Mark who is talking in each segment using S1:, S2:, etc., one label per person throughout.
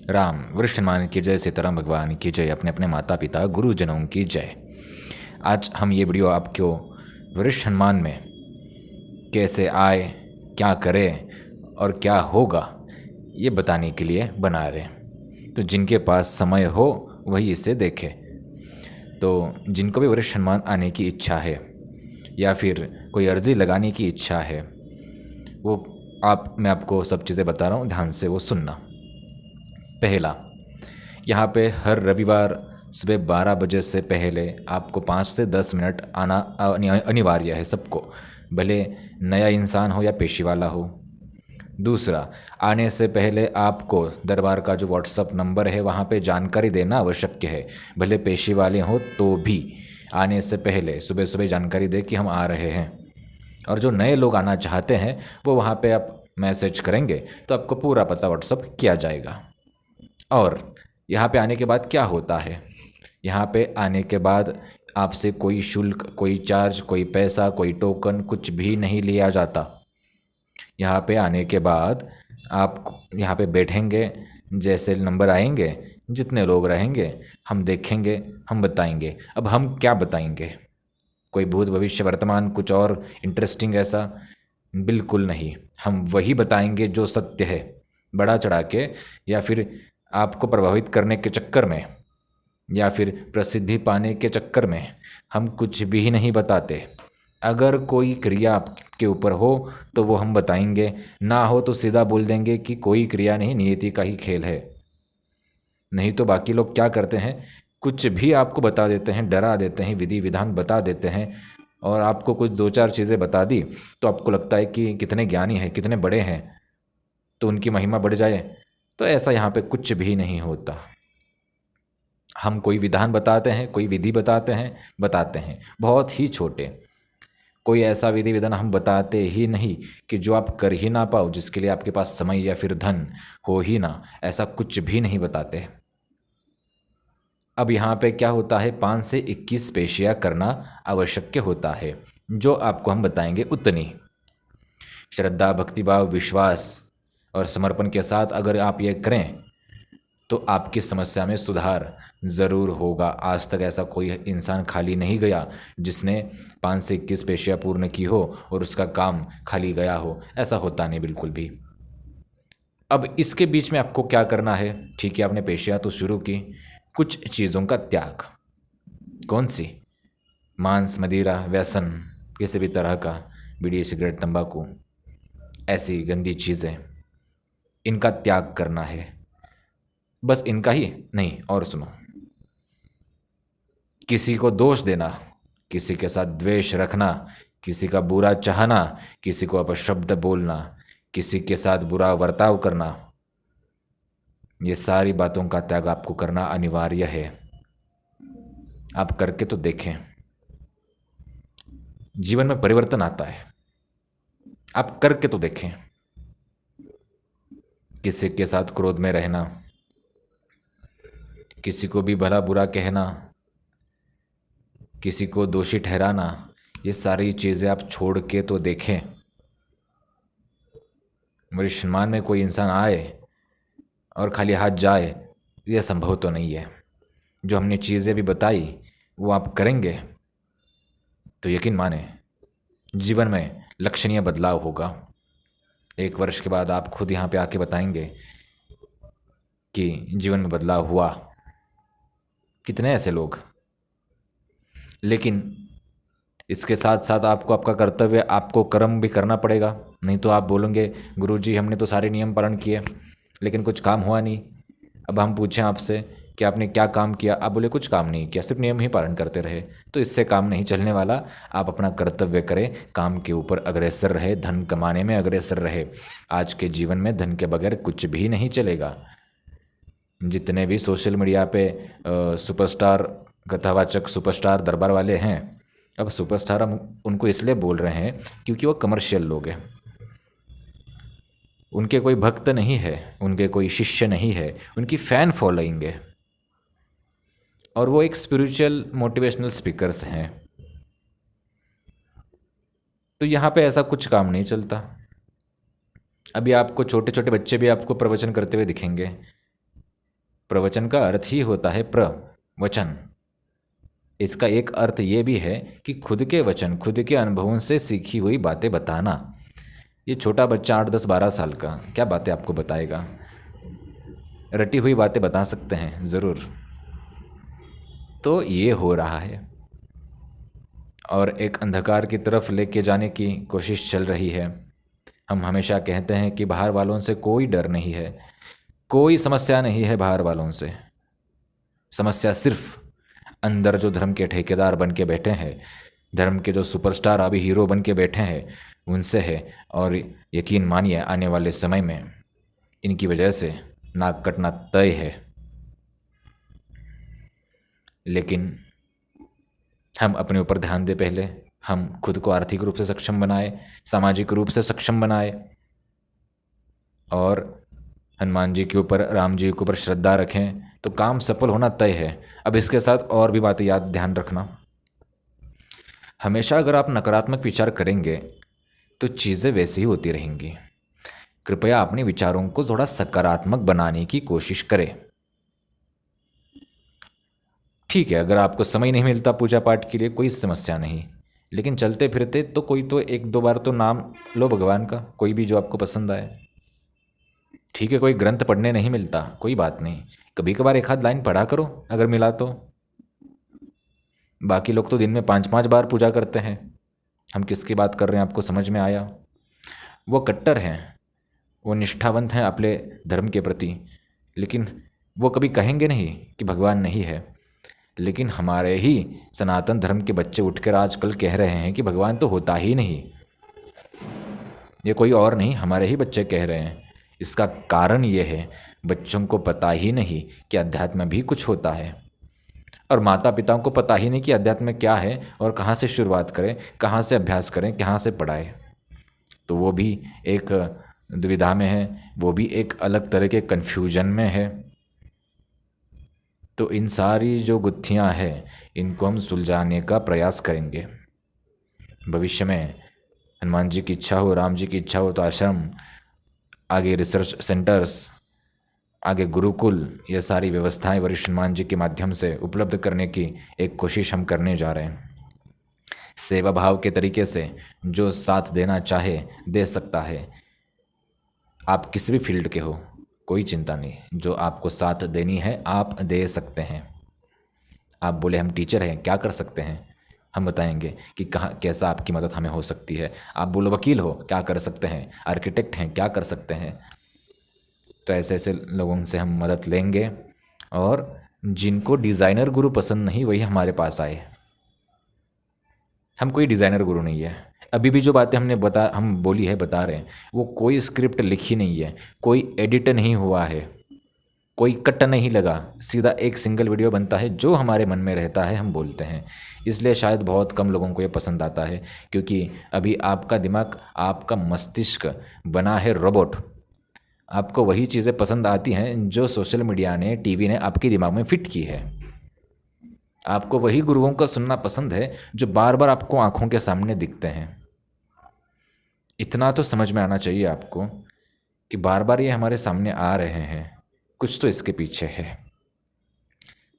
S1: राम वरिष्ठ हनुमान की जय, सीताराम भगवान की जय, अपने अपने माता पिता गुरुजनों की जय। आज हम ये वीडियो आपको वरिष्ठ हनुमान में कैसे आए, क्या करें और क्या होगा, ये बताने के लिए बना रहे हैं। तो जिनके पास समय हो वही इसे देखे। तो जिनको भी वरिष्ठ हनुमान आने की इच्छा है या फिर कोई अर्जी लगाने की इच्छा है, वो मैं आपको सब चीज़ें बता रहा हूँ, ध्यान से वो सुनना। पहला, यहाँ पे हर रविवार सुबह 12 बजे से पहले आपको 5 से 10 मिनट आना अनिवार्य है सबको, भले नया इंसान हो या पेशी वाला हो। दूसरा, आने से पहले आपको दरबार का जो व्हाट्सअप नंबर है वहाँ पे जानकारी देना आवश्यक है, भले पेशी वाले हो तो भी आने से पहले सुबह सुबह जानकारी दे कि हम आ रहे हैं। और जो नए लोग आना चाहते हैं वो वहाँ पे आप मैसेज करेंगे तो आपको पूरा पता व्हाट्सअप किया जाएगा। और यहाँ पे आने के बाद क्या होता है, यहाँ पे आने के बाद आपसे कोई शुल्क, कोई चार्ज, कोई पैसा, कोई टोकन कुछ भी नहीं लिया जाता। यहाँ पे आने के बाद आप यहाँ पे बैठेंगे, जैसे नंबर आएंगे, जितने लोग रहेंगे हम देखेंगे, हम बताएंगे। अब हम क्या बताएंगे? कोई भूत भविष्य वर्तमान कुछ और इंटरेस्टिंग ऐसा? बिल्कुल नहीं। हम वही बताएंगे जो सत्य है। बड़ा चढ़ा के या फिर आपको प्रभावित करने के चक्कर में या फिर प्रसिद्धि पाने के चक्कर में हम कुछ भी नहीं बताते। अगर कोई क्रिया आपके ऊपर हो तो वो हम बताएंगे, ना हो तो सीधा बोल देंगे कि कोई क्रिया नहीं, नियति का ही खेल है। नहीं तो बाकी लोग क्या करते हैं, कुछ भी आपको बता देते हैं, डरा देते हैं, विधि विधान बता देते हैं, और आपको कुछ दो चार चीज़ें बता दी तो आपको लगता है कि कितने ज्ञानी हैं, कितने बड़े हैं, तो उनकी महिमा बढ़ जाए। तो ऐसा यहाँ पे कुछ भी नहीं होता। हम कोई विधान बताते हैं, कोई विधि बताते हैं बहुत ही छोटे। कोई ऐसा विधि विधान हम बताते ही नहीं कि जो आप कर ही ना पाओ, जिसके लिए आपके पास समय या फिर धन हो ही ना, ऐसा कुछ भी नहीं बताते। अब यहाँ पे क्या होता है, 5 से 21 पेशियाँ करना आवश्यक होता है, जो आपको हम बताएंगे उतनी श्रद्धा, भक्तिभाव, विश्वास और समर्पण के साथ अगर आप ये करें तो आपकी समस्या में सुधार ज़रूर होगा। आज तक ऐसा कोई इंसान खाली नहीं गया जिसने 5 से 21 पेशियाँ पूर्ण की हो और उसका काम खाली गया हो, ऐसा होता नहीं बिल्कुल भी। अब इसके बीच में आपको क्या करना है? ठीक है, आपने पेशियाँ तो शुरू की, कुछ चीज़ों का त्याग। कौन सी? मांस, मदिरा, व्यसन, किसी भी तरह का, बीड़ी, सिगरेट, तंबाकू, ऐसी गंदी चीज़ें, इनका त्याग करना है। बस इनका ही नहीं, और सुनो, किसी को दोष देना, किसी के साथ द्वेष रखना, किसी का बुरा चाहना, किसी को अपशब्द बोलना, किसी के साथ बुरा बर्ताव करना, ये सारी बातों का त्याग आपको करना अनिवार्य है। आप करके तो देखें, जीवन में परिवर्तन आता है। आप करके तो देखें। किसी के साथ क्रोध में रहना, किसी को भी भला बुरा कहना, किसी को दोषी ठहराना, ये सारी चीज़ें आप छोड़ के तो देखें। वरिष्ठ सम्मान में कोई इंसान आए और खाली हाथ जाए, यह संभव तो नहीं है। जो हमने चीज़ें भी बताई वो आप करेंगे तो यकीन माने जीवन में लक्षणीय बदलाव होगा। 1 वर्ष के बाद आप खुद यहाँ पे आके बताएंगे कि जीवन में बदलाव हुआ। कितने ऐसे लोग। लेकिन इसके साथ साथ आपको आपका कर्तव्य, आपको कर्म भी करना पड़ेगा। नहीं तो आप बोलेंगे गुरुजी हमने तो सारे नियम पालन किए लेकिन कुछ काम हुआ नहीं। अब हम पूछें आपसे कि आपने क्या काम किया, आप बोले कुछ काम नहीं किया, सिर्फ नियम ही पालन करते रहे, तो इससे काम नहीं चलने वाला। आप अपना कर्तव्य करें, काम के ऊपर अग्रसर रहे, धन कमाने में अग्रसर रहे। आज के जीवन में धन के बगैर कुछ भी नहीं चलेगा। जितने भी सोशल मीडिया पे सुपरस्टार, कथावाचक सुपरस्टार दरबार वाले हैं, अब सुपरस्टार हम उनको इसलिए बोल रहे हैं क्योंकि वो कमर्शियल लोग हैं। उनके कोई भक्त नहीं है, उनके कोई शिष्य नहीं है, उनकी फ़ैन फॉलोइंग है, और वो एक स्पिरिचुअल मोटिवेशनल स्पीकर्स हैं। तो यहाँ पे ऐसा कुछ काम नहीं चलता। अभी आपको छोटे छोटे बच्चे भी आपको प्रवचन करते हुए दिखेंगे, प्रवचन का अर्थ ही होता है प्रवचन। इसका एक अर्थ ये भी है कि खुद के वचन, खुद के अनुभवों से सीखी हुई बातें बताना। ये छोटा बच्चा 8, 10, 12 साल का क्या बातें आपको बताएगा? रटी हुई बातें बता सकते हैं ज़रूर। तो ये हो रहा है और एक अंधकार की तरफ लेके जाने की कोशिश चल रही है। हम हमेशा कहते हैं कि बाहर वालों से कोई डर नहीं है, कोई समस्या नहीं है बाहर वालों से। समस्या सिर्फ अंदर जो धर्म के ठेकेदार बन के बैठे हैं, धर्म के जो सुपरस्टार अभी हीरो बन के बैठे हैं, उनसे है। और यकीन मानिए आने वाले समय में इनकी वजह से नाक कटना तय है। लेकिन हम अपने ऊपर ध्यान दें पहले। हम खुद को आर्थिक रूप से सक्षम बनाए, सामाजिक रूप से सक्षम बनाए और हनुमान जी के ऊपर, राम जी के ऊपर श्रद्धा रखें तो काम सफल होना तय है। अब इसके साथ और भी बातें याद ध्यान रखना। हमेशा अगर आप नकारात्मक विचार करेंगे तो चीज़ें वैसी ही होती रहेंगी। कृपया अपने विचारों को थोड़ा सकारात्मक बनाने की कोशिश करें। ठीक है, अगर आपको समय नहीं मिलता पूजा पाठ के लिए कोई समस्या नहीं, लेकिन चलते फिरते तो कोई तो 1-2 बार तो नाम लो भगवान का, कोई भी जो आपको पसंद आए। ठीक है, कोई ग्रंथ पढ़ने नहीं मिलता, कोई बात नहीं, कभी कभार एक आध लाइन पढ़ा करो अगर मिला तो। बाकी लोग तो दिन में 5-5 बार पूजा करते हैं। हम किसकी बात कर रहे हैं, आपको समझ में आया? वो कट्टर हैं, वो निष्ठावंत हैं अपने धर्म के प्रति, लेकिन वो कभी कहेंगे नहीं कि भगवान नहीं है। लेकिन हमारे ही सनातन धर्म के बच्चे उठकर आजकल कह रहे हैं कि भगवान तो होता ही नहीं। ये कोई और नहीं, हमारे ही बच्चे कह रहे हैं। इसका कारण ये है, बच्चों को पता ही नहीं कि अध्यात्म भी कुछ होता है, और माता पिताओं को पता ही नहीं कि अध्यात्म क्या है और कहाँ से शुरुआत करें, कहाँ से अभ्यास करें, कहाँ से पढ़ाएं। तो वो भी एक दुविधा में है, वो भी एक अलग तरह के कन्फ्यूजन में है। तो इन सारी जो गुत्थियाँ हैं, इनको हम सुलझाने का प्रयास करेंगे। भविष्य में हनुमान जी की इच्छा हो, राम जी की इच्छा हो तो आश्रम, आगे रिसर्च सेंटर्स, आगे गुरुकुल, ये सारी व्यवस्थाएं वरिष्ठ हनुमान जी के माध्यम से उपलब्ध करने की एक कोशिश हम करने जा रहे हैं। सेवा भाव के तरीके से जो साथ देना चाहे दे सकता है। आप किसी भी फील्ड के हो, कोई चिंता नहीं, जो आपको साथ देनी है आप दे सकते हैं। आप बोले हम टीचर हैं, क्या कर सकते हैं, हम बताएंगे कि कहाँ कैसा आपकी मदद हमें हो सकती है। आप बोलो वकील हो, क्या कर सकते हैं, आर्किटेक्ट हैं, क्या कर सकते हैं। तो ऐसे ऐसे लोगों से हम मदद लेंगे, और जिनको डिज़ाइनर गुरु पसंद नहीं वही हमारे पास आए। हम कोई डिज़ाइनर गुरु नहीं है। अभी भी जो बातें हम बोली है, बता रहे हैं, वो कोई स्क्रिप्ट लिखी नहीं है, कोई एडिट नहीं हुआ है, कोई कट नहीं लगा, सीधा एक सिंगल वीडियो बनता है, जो हमारे मन में रहता है हम बोलते हैं। इसलिए शायद बहुत कम लोगों को ये पसंद आता है, क्योंकि अभी आपका दिमाग, आपका मस्तिष्क बना है रोबोट। आपको वही चीज़ें पसंद आती हैं जो सोशल मीडिया ने, टीवी ने आपके दिमाग में फिट की है। आपको वही गुरुओं का सुनना पसंद है जो बार बार आपको आंखों के सामने दिखते हैं। इतना तो समझ में आना चाहिए आपको कि बार बार ये हमारे सामने आ रहे हैं, कुछ तो इसके पीछे है।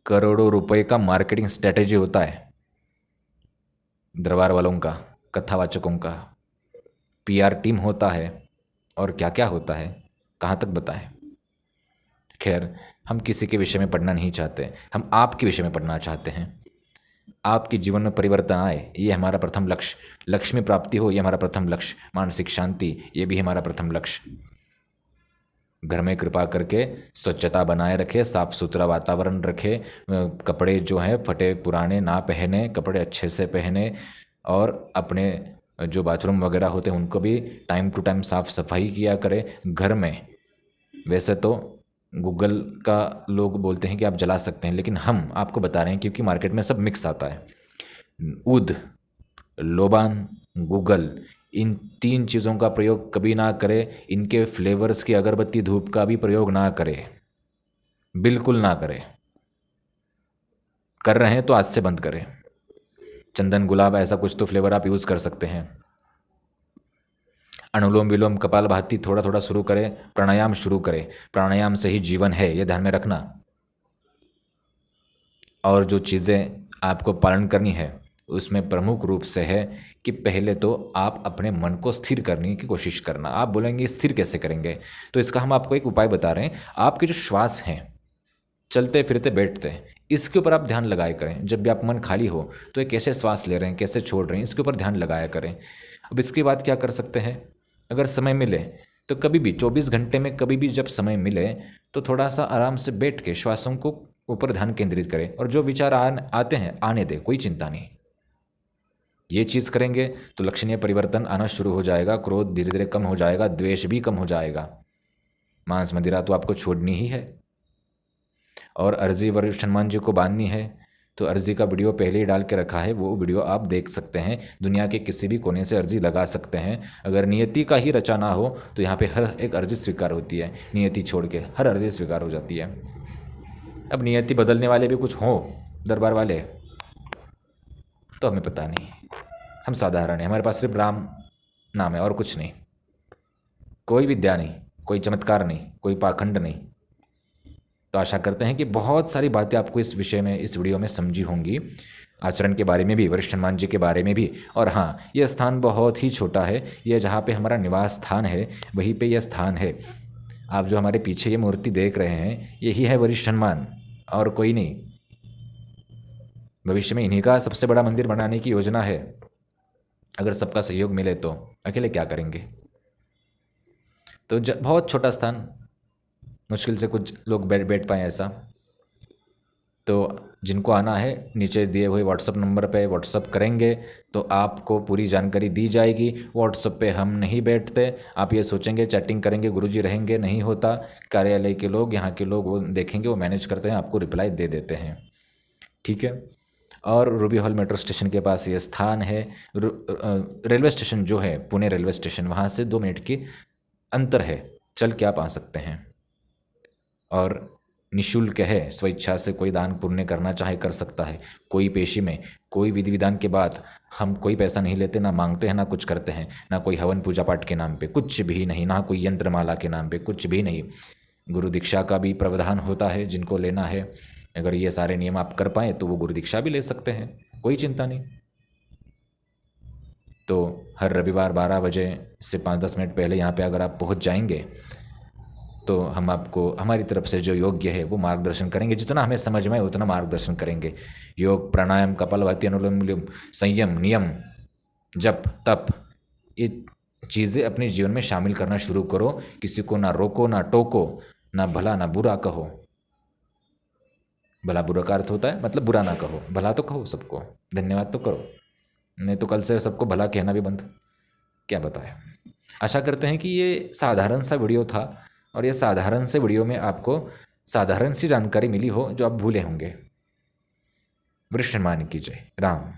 S1: करोड़ों रुपए का मार्केटिंग स्ट्रेटेजी होता है दरबार वालों का, कथावाचकों का, पीआर टीम होता है, और क्या क्या होता है, कहाँ तक बताएं। खैर, हम किसी के विषय में पढ़ना नहीं चाहते, हम आपके विषय में पढ़ना चाहते हैं। आपके जीवन में परिवर्तन आए, ये हमारा प्रथम लक्ष्य। लक्ष्मी प्राप्ति हो, ये हमारा प्रथम लक्ष्य। मानसिक शांति, ये भी हमारा प्रथम लक्ष्य। घर में कृपा करके स्वच्छता बनाए रखे, साफ सुथरा वातावरण रखे, कपड़े जो हैं फटे पुराने ना पहने, कपड़े अच्छे से पहने, और अपने जो बाथरूम वगैरह होते हैं उनको भी टाइम टू टाइम साफ सफाई किया करें घर में। वैसे तो गूगल का लोग बोलते हैं कि आप जला सकते हैं, लेकिन हम आपको बता रहे हैं क्योंकि मार्केट में सब मिक्स आता है। ऊद, लोबान, गूगल, इन 3 चीज़ों का प्रयोग कभी ना करें। इनके फ्लेवर्स की अगरबत्ती, धूप का भी प्रयोग ना करें, बिल्कुल ना करें। कर रहे हैं तो आज से बंद करें। चंदन, गुलाब, ऐसा कुछ तो फ्लेवर आप यूज़ कर सकते हैं। अनुलोम विलोम, कपालभाति थोड़ा थोड़ा शुरू करें, प्राणायाम शुरू करें। प्राणायाम से ही जीवन है, ये ध्यान में रखना। और जो चीज़ें आपको पालन करनी है उसमें प्रमुख रूप से है कि पहले तो आप अपने मन को स्थिर करने की कोशिश करना। आप बोलेंगे स्थिर कैसे करेंगे, तो इसका हम आपको एक उपाय बता रहे हैं। आपके जो श्वास हैं, चलते फिरते बैठते, इसके ऊपर आप ध्यान लगाया करें। जब भी आप मन खाली हो तो ये कैसे श्वास ले रहे हैं, कैसे छोड़ रहे हैं, इसके ऊपर ध्यान लगाया करें। अब इसके बाद क्या कर सकते हैं, अगर समय मिले तो कभी भी 24 घंटे में कभी भी जब समय मिले तो थोड़ा सा आराम से बैठ के श्वासों को ऊपर ध्यान केंद्रित करें, और जो विचार आते हैं आने दें, कोई चिंता नहीं। ये चीज़ करेंगे तो लक्षणीय परिवर्तन आना शुरू हो जाएगा। क्रोध धीरे धीरे कम हो जाएगा, द्वेष भी कम हो जाएगा। मांस मदिरा तो आपको छोड़नी ही है। और अर्जी वरिष्ठ हनुमान जी को बांधनी है तो अर्जी का वीडियो पहले ही डाल के रखा है, वो वीडियो आप देख सकते हैं। दुनिया के किसी भी कोने से अर्जी लगा सकते हैं। अगर नियति का ही रचा ना हो तो यहाँ पे हर एक अर्जी स्वीकार होती है, नियति छोड़ के हर अर्जी स्वीकार हो जाती है। अब नियति बदलने वाले भी कुछ हों दरबार वाले तो हमें पता नहीं, हम साधारण हैं। हमारे पास सिर्फ राम नाम है और कुछ नहीं, कोई विद्या नहीं, कोई चमत्कार नहीं, कोई पाखंड नहीं। तो आशा करते हैं कि बहुत सारी बातें आपको इस विषय में, इस वीडियो में समझी होंगी, आचरण के बारे में भी, वरिष्ठ हनुमान जी के बारे में भी। और हाँ, यह स्थान बहुत ही छोटा है। यह जहाँ पे हमारा निवास स्थान है वहीं पे यह स्थान है। आप जो हमारे पीछे ये मूर्ति देख रहे हैं यही है वरिष्ठ हनुमान, और कोई नहीं। भविष्य में इन्हीं का सबसे बड़ा मंदिर बनाने की योजना है। अगर सबका सहयोग मिले तो अकेले क्या करेंगे। तो बहुत छोटा स्थान, मुश्किल से कुछ लोग बैठ पाएँ ऐसा। तो जिनको आना है नीचे दिए हुए व्हाट्सअप नंबर पे व्हाट्सअप करेंगे तो आपको पूरी जानकारी दी जाएगी। व्हाट्सअप पे हम नहीं बैठते, आप ये सोचेंगे चैटिंग करेंगे गुरुजी रहेंगे, नहीं होता। कार्यालय के लोग, यहाँ के लोग वो देखेंगे, वो मैनेज करते हैं, आपको रिप्लाई दे देते हैं, ठीक है। और रूबी हॉल मेट्रो स्टेशन के पास ये स्थान है। रेलवे स्टेशन जो है पुणे रेलवे स्टेशन, वहाँ से 2 मिनट की अंतर है, चल के आप आ सकते हैं। और निःशुल्क है, स्वेच्छा से कोई दान पुण्य करना चाहे कर सकता है। कोई पेशी में, कोई विधि विधान के बाद हम कोई पैसा नहीं लेते, ना मांगते हैं, ना कुछ करते हैं, ना कोई हवन पूजा पाठ के नाम पे, कुछ भी नहीं, ना कोई यंत्रमाला के नाम पे, कुछ भी नहीं। गुरु दीक्षा का भी प्रावधान होता है जिनको लेना है। अगर ये सारे नियम आप कर पाएँ तो वो गुरु दीक्षा भी ले सकते हैं, कोई चिंता नहीं। तो हर रविवार 12 बजे से 5-10 मिनट पहले यहाँ पे अगर आप पहुँच जाएंगे तो हम आपको हमारी तरफ से जो योग्य है वो मार्गदर्शन करेंगे। जितना हमें समझ में आए उतना मार्गदर्शन करेंगे। योग, प्राणायाम, कपालभाति, अनुलोम विलोम, संयम, नियम, जप, तप, ये चीज़ें अपने जीवन में शामिल करना शुरू करो। किसी को ना रोको, ना टोको, ना भला ना बुरा कहो। भला बुरा का अर्थ होता है मतलब बुरा ना कहो, भला तो कहो सबको, धन्यवाद तो करो। नहीं तो कल से सबको भला कहना भी बंद, क्या बताए। आशा करते हैं कि ये साधारण सा वीडियो था, और ये साधारण से वीडियो में आपको साधारण सी जानकारी मिली हो जो आप भूले होंगे। वरिष्ठ हनुमान की जय। राम।